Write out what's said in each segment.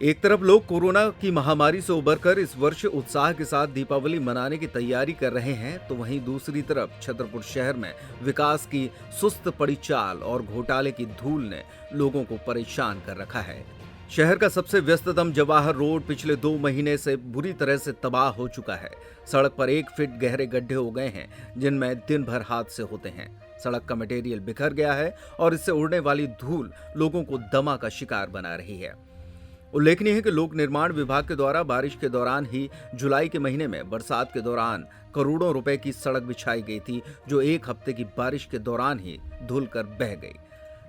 एक तरफ लोग कोरोना की महामारी से उबरकर इस वर्ष उत्साह के साथ दीपावली मनाने की तैयारी कर रहे हैं, तो वहीं दूसरी तरफ छतरपुर शहर में विकास की सुस्त पड़ी चाल और घोटाले की धूल ने लोगों को परेशान कर रखा है। शहर का सबसे व्यस्ततम जवाहर रोड पिछले 2 महीने से बुरी तरह से तबाह हो चुका है। सड़क पर 1 फीट गहरे गड्ढे हो गए हैं, जिनमें दिन भर हादसे होते हैं। सड़क का मटेरियल बिखर गया है और इससे उड़ने वाली धूल लोगों को दमा का शिकार बना रही है। उल्लेखनीय है कि लोक निर्माण विभाग के द्वारा बारिश के दौरान ही जुलाई के महीने में बरसात के दौरान करोड़ों रुपए की सड़क बिछाई गई थी, जो 1 हफ्ते की बारिश के दौरान ही धुलकर बह गई।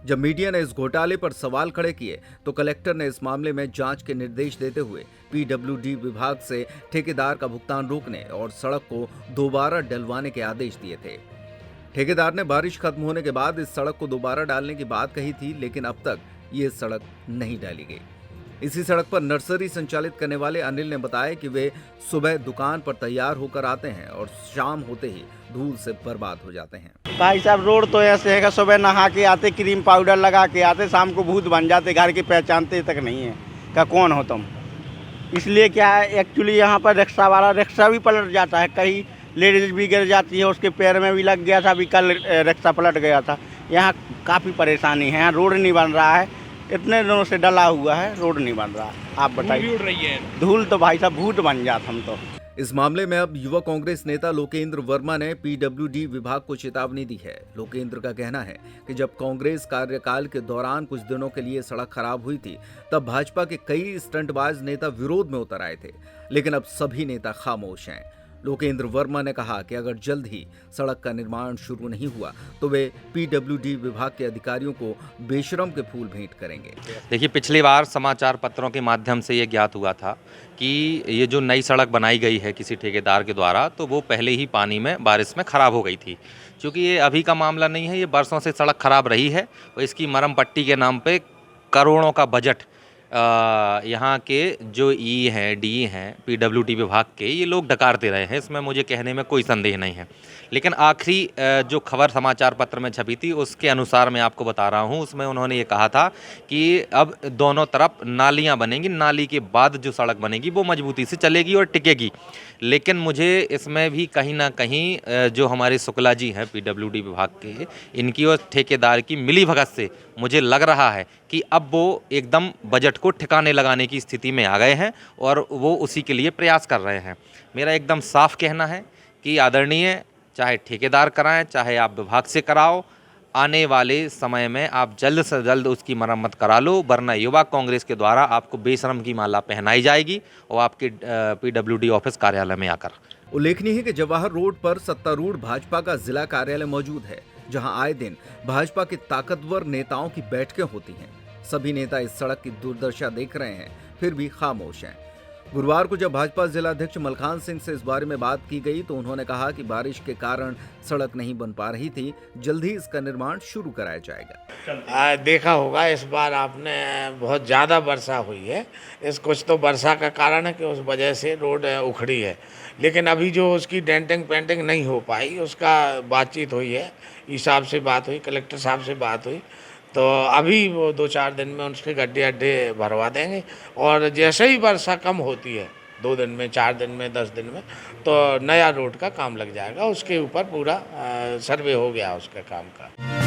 जब मीडिया ने इस घोटाले पर सवाल खड़े किए तो कलेक्टर ने इस मामले में जांच के निर्देश देते हुए पीडब्ल्यूडी विभाग से ठेकेदार का भुगतान रोकने और सड़क को दोबारा डलवाने के आदेश दिए थे। ठेकेदार ने बारिश खत्म होने के बाद इस सड़क को दोबारा डालने की बात कही थी, लेकिन अब तक ये सड़क नहीं डाली गई। इसी सड़क पर नर्सरी संचालित करने वाले अनिल ने बताया कि वे सुबह दुकान पर तैयार होकर आते हैं और शाम होते ही धूल से बर्बाद हो जाते हैं। भाई साहब, रोड तो ऐसे है कि सुबह नहा के आते, क्रीम पाउडर लगा के आते, शाम को भूत बन जाते, घर की पहचानते तक नहीं है क्या कौन हो तुम। इसलिए क्या है, एक्चुअली यहाँ पर रिक्शा वाला रिक्शा भी पलट जाता है, कहीं लेडीज भी गिर जाती है, उसके पैर में भी लग गया था, अभी कल रिक्शा पलट गया था। यहाँ काफ़ी परेशानी है, यहाँ रोड नहीं बन रहा है, इतने दिनों से डला हुआ है, रोड नहीं बन रहा। आप बताइए। धूल तो भाई साहब भूत बन जाता हम तो। इस मामले में अब युवा कांग्रेस नेता लोकेंद्र वर्मा ने पीडब्ल्यूडी विभाग को चेतावनी दी है। लोकेंद्र का कहना है कि जब कांग्रेस कार्यकाल के दौरान कुछ दिनों के लिए सड़क खराब हुई थी, तब भाजपा के कई स्टंटबाज नेता विरोध में उतर आए थे, लेकिन अब सभी नेता खामोश हैं। लोकेंद्र वर्मा ने कहा कि अगर जल्द ही सड़क का निर्माण शुरू नहीं हुआ तो वे पीडब्ल्यूडी विभाग के अधिकारियों को बेशरम के फूल भेंट करेंगे। देखिए, पिछली बार समाचार पत्रों के माध्यम से ये ज्ञात हुआ था कि ये जो नई सड़क बनाई गई है किसी ठेकेदार के द्वारा, तो वो पहले ही पानी में बारिश में ख़राब हो गई थी। क्योंकि ये अभी का मामला नहीं है, ये बरसों से सड़क खराब रही है और इसकी मरम्म पट्टी के नाम पे करोड़ों का बजट यहाँ के जो ई हैं, डी हैं, पीडब्ल्यूडी विभाग के, ये लोग डकारते रहे हैं। इसमें मुझे कहने में कोई संदेह नहीं है। लेकिन आखिरी जो खबर समाचार पत्र में छपी थी, उसके अनुसार मैं आपको बता रहा हूँ, उसमें उन्होंने ये कहा था कि अब दोनों तरफ नालियाँ बनेंगी, नाली के बाद जो सड़क बनेगी वो मजबूती से चलेगी और टिकेगी। लेकिन मुझे इसमें भी कहीं ना कहीं जो हमारे शुक्ला जी हैं पीडब्ल्यूडी विभाग के, इनकी और ठेकेदार की मिलीभगत से मुझे लग रहा है कि अब वो एकदम बजट को ठिकाने लगाने की स्थिति में आ गए हैं और वो उसी के लिए प्रयास कर रहे हैं। मेरा एकदम साफ कहना है कि आदरणीय, चाहे ठेकेदार कराएं, चाहे आप विभाग से कराओ, आने वाले समय में आप जल्द से जल्द उसकी मरम्मत करा लो, वरना युवा कांग्रेस के द्वारा आपको बेशरम की माला पहनाई जाएगी और आपके पीडब्ल्यूडी ऑफिस कार्यालय में आकर। उल्लेखनीय है कि जवाहर रोड पर सत्तारूढ़ भाजपा का जिला कार्यालय मौजूद है, जहां आए दिन भाजपा के ताकतवर नेताओं की बैठकें होती हैं। सभी नेता इस सड़क की दुर्दशा देख रहे हैं, फिर भी खामोश हैं। गुरुवार को जब भाजपा जिलाध्यक्ष मलखान सिंह से इस बारे में बात की गई तो उन्होंने कहा कि बारिश के कारण सड़क नहीं बन पा रही थी, जल्द ही इसका निर्माण शुरू कराया जाएगा। देखा होगा इस बार आपने, बहुत ज़्यादा वर्षा हुई है। इस कुछ तो वर्षा का कारण है कि उस वजह से रोड उखड़ी है, लेकिन अभी जो उसकी डेंटिंग पेंटिंग नहीं हो पाई, उसका बातचीत हुई है, ई साहब से बात हुई, कलेक्टर साहब से बात हुई, तो अभी वो 2-4 दिन में उसके गड्ढे अड्ढे भरवा देंगे। और जैसे ही वर्षा कम होती है, 2 दिन में, 4 दिन में, 10 दिन में, तो नया रोड का काम लग जाएगा। उसके ऊपर पूरा सर्वे हो गया उसके काम का।